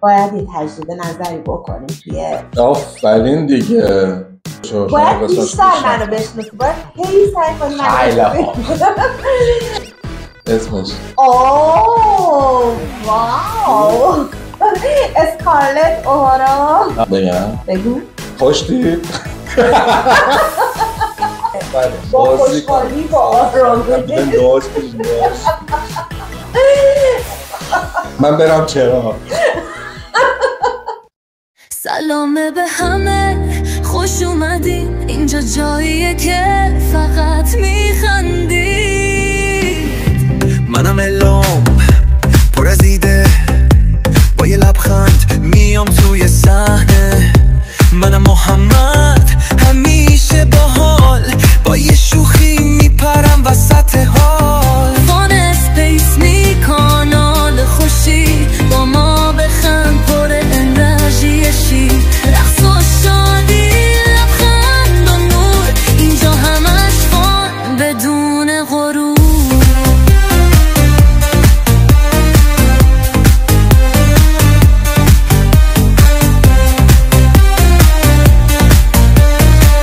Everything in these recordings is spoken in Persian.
باید یه تجدید نظری بکنیم توی آفرین دیگه. باید بیشتر منو بشناسی، باید هی سعی کنی منو اسمش اوه واو اسکارلت اوهارا. بگم؟ بگو. خوشتی؟ با خوشحالی با آرامی من برم چرا؟ سلام به همه، خوش اومدین، اینجا جاییه که فقط میخندید. منم الام پر از ایده، با یه لبخند میام توی صحنه. منم محمد، همیشه باحال، با یه شوخی میپرم وسط حال. فان اسپیس می کانال خوشی، با ما بخند پر انرژی شی. رقص و شادی، لبخند و نور، اینجا همش فان بدون غرور.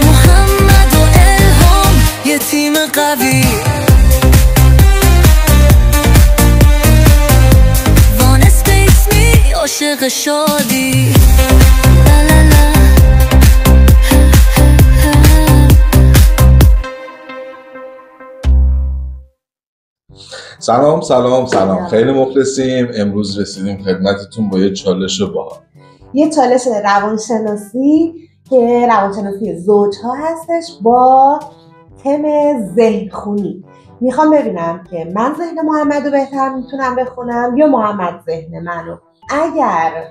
محمد و الهام یه تیم قوی، وان اسپیس می عاشق شادی. لا لا لا. سلام سلام سلام، خیلی مخلصیم. امروز رسیدیم خدمتتون با یه چالش باحال، یه چالش روانشناسی که روانشناسی زوجها هستش با تم ذهن خونی. میخوام ببینم که من ذهن محمد رو بهتر میتونم بخونم یا محمد ذهن منو. اگر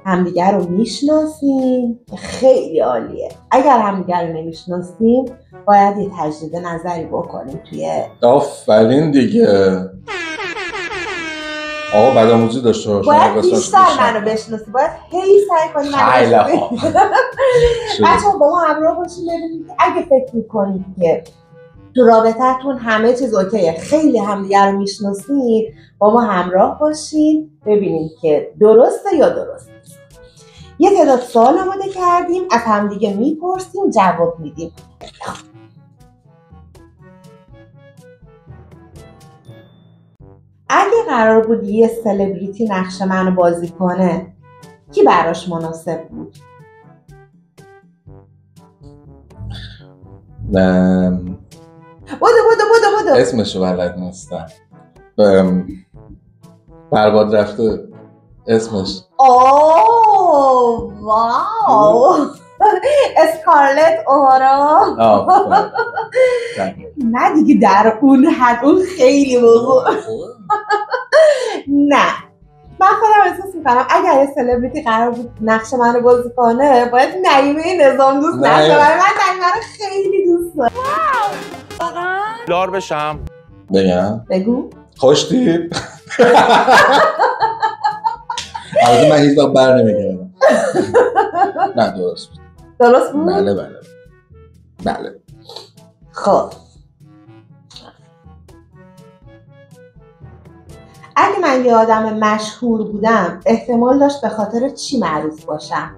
همدیگر رو میشناسیم خیلی عالیه، اگر همدیگر رو نمیشناسیم باید یه تجدید نظری بکنیم توی آفرین دیگه. آقا بدآموزی داشته باشه، باید بیشتر منو بشناسی، باید هی سعی کنی منو بشناسی. بچه‌ها با ما همراه باشین ببینید که اگه فکر میکنید که تو رابطه‌تون همه چیز اوکیه، خیلی همدیگر رو میشناسید، با ما همراه باشین ببینیم که درسته یا درست نیست. یه تعداد سوال آماده کردیم، از همدیگه میپرسیم، جواب میدیم. اگه قرار بود یه سلبریتی نقش منو بازی کنه، کی براش مناسب بود؟ بودو اسمشو بلد نیستم. برباد رفته اسمش. اوه واو اسکارلت اوهارا. نه دیگه در اون حد، اون خیلی موضوع. نه من خودم احساس میکنم اگر یه سلبریتی قرار بود نقش منو بازی کنه باید نعیمه نظام دوست داشته. من نعیمه رو خیلی دوست دارم. واقعا لار بشم. بگم؟ بگو. خوشتی؟ البته من هیچ وقت بر نمیگردم. نه درست بود. درست بود؟ بله. خب اگه من یه آدم مشهور بودم احتمال داشت به خاطر چی معروف باشم؟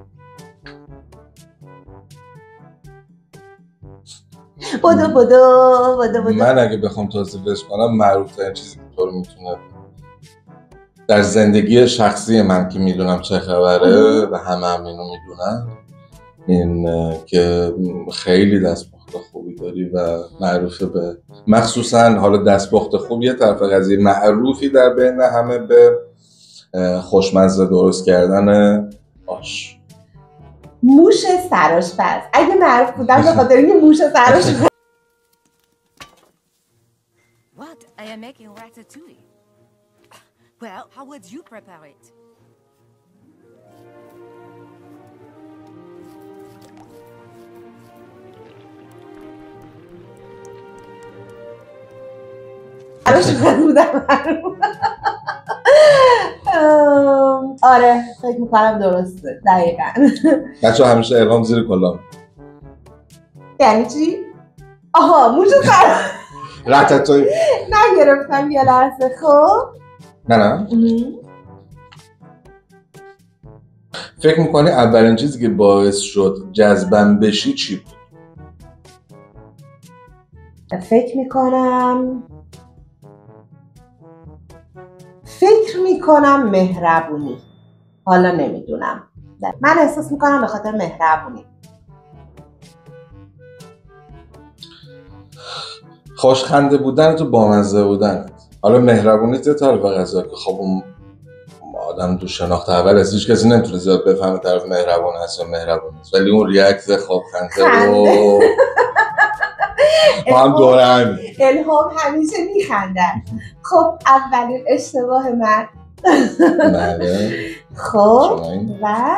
بدو. من اگه بخوام توصیفش کنم، معروف ترین چیزی که تو رو میتونه در زندگی شخصی من که میدونم چه خبره و همه اینو میدونن، این که خیلی دستپخت خوبی داری و معروفه به مخصوصا حالا دستپخت خوب یه طرف قضیه، معروفی در بین همه به خوشمزه درست کردن آش. موش سرآشپز. اگه معروف بودم به خاطر اینکه موش سرآشپز. What? I am making ratatouille. Well, how would you prepare it? آره فکر میکنم درسته. دقیقا بچه همیشه الهام زیر کلام. یعنی چی؟ آها موش سر راتاتوی نگرفتم یه لحظه. خب نه فکر میکنی اولین چیزی که باعث شد جذبم بشی چی بود؟ فکر میکنم مهربونی. حالا نمیدونم، من احساس میکنم به خاطر مهربونی. خوشخنده بودن تو بامزه بودنت. حالا مهربونیت یه طرف قضیه که خب اون آدم تو شناخت اول از هیچ کسی نمیتونه زیاد بفهمه طرف مهربون هست یا مهربون نیست، ولی اون ریاکت خوب خنده و ما هم دوره همین الهام همیشه میخندن. خب اولین اشتباه من بله. خب و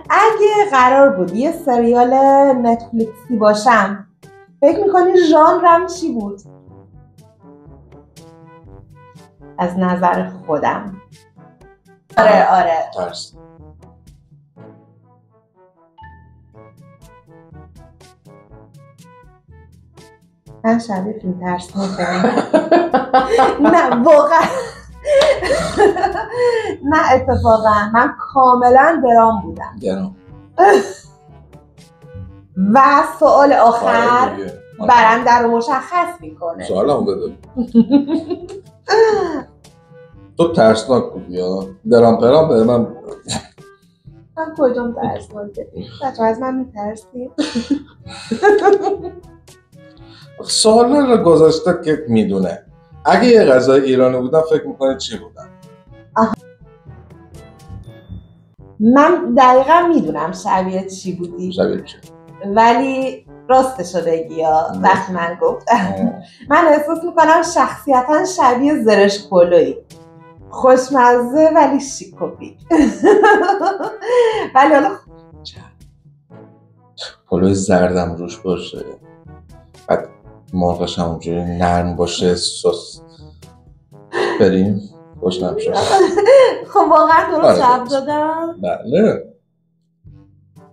اگه قرار بود یه سریال نتفلیکسی باشم فکر میکنی ژانرم چی بود؟ از نظر خودم آره ترس. من شبیه فیلم ترسناکم. نه واقعا نه اتفاقا من کاملا درام بودم. و سوال آخر برنده رو مشخص میکنه. سوال هم بده. تو ترسناک بودی یا درام پرام بده من کجام ترسناکه؟ بچه از من میترسید؟ سوالا رو گذاشته که میدونه. اگه یه غذای ایرانی بودم فکر میکنی چی بودم؟ من دقیقا میدونم شبیه چی بودی. شبیه چی؟ ولی راستشو بگی یا وقتی من گفتم من احساس میکنم شخصیتا شبیه زرش پلویی. خوشمزه ولی شیکوپی. ولی حالا پلوی زردم روش باشه، بعد مرغش همونجوری نرم باشه، سس بریم خوشنم شد. خب واقعا درست جواب دادم؟ بله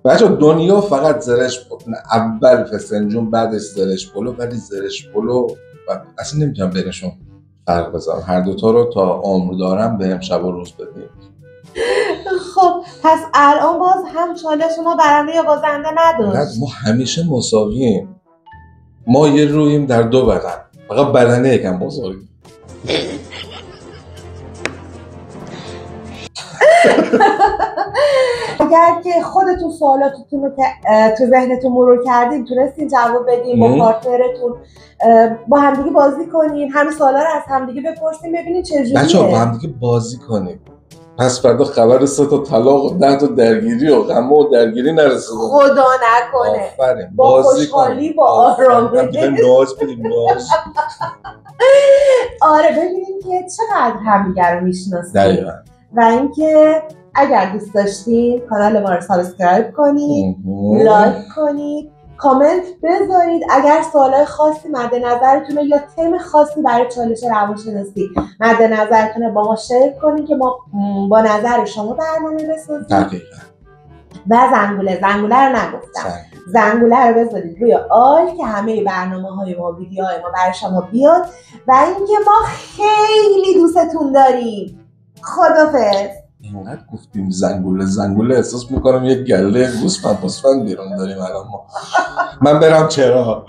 بچه دنیا فقط زرش پلو، اول فسنجون بعدش زرش پلو، ولی زرش پلو اصلا نمیتونم بینشون فرق بذارم. هر دوتا رو تا عمر دارم بهم شب و روز بدیم. خب پس الان باز هم چالش ما برنده یا بازنده نداشت. ما همیشه مساوییم. ما یه روییم در دو بدن، فقط بدنه یکم بزرگیم. اگر که خودتون سوالاتتون رو تو ذهنتون مرور کردین تونستین جواب بدین، با پارتنرتون با همدیگه بازی کنین، همین سوالا رو از همدیگه بپرسین ببینین چجوریه. بچه‌ها با همدیگه بازی کنین. پس فردا خبر 3 تا طلاق و 10 تا درگیری و غم و درگیری نرسه. خدا نکنه. آفرین. با خوشحالی با آرامی. ناز بدیم ناز. آره ببینیم که چقدر همدیگه رو میشناسیم. دقیقاً. و اینکه اگر دوست داشتین کانال ما رو سابسکرایب کنید، لایک کنید، کامنت بذارید. اگر سوالای خاصی مد نظرتونه یا تم خاصی برای چالش روانشناسی مد نظرتونه با ما شیر کنید که ما با نظر شما برنامه بسازیم. دقیقاً. و زنگوله رو نگفتم. زنگوله رو بذارید روی آل که همه برنامه‌های ما، ویدیوهای ما برای شما بیاد. و اینکه ما خیلی دوستتون داریم. خدافظ. اینقدر گفتیم زنگوله احساس میکنم یک گله گوسفند بیرون داریم الان ما. من برم چرا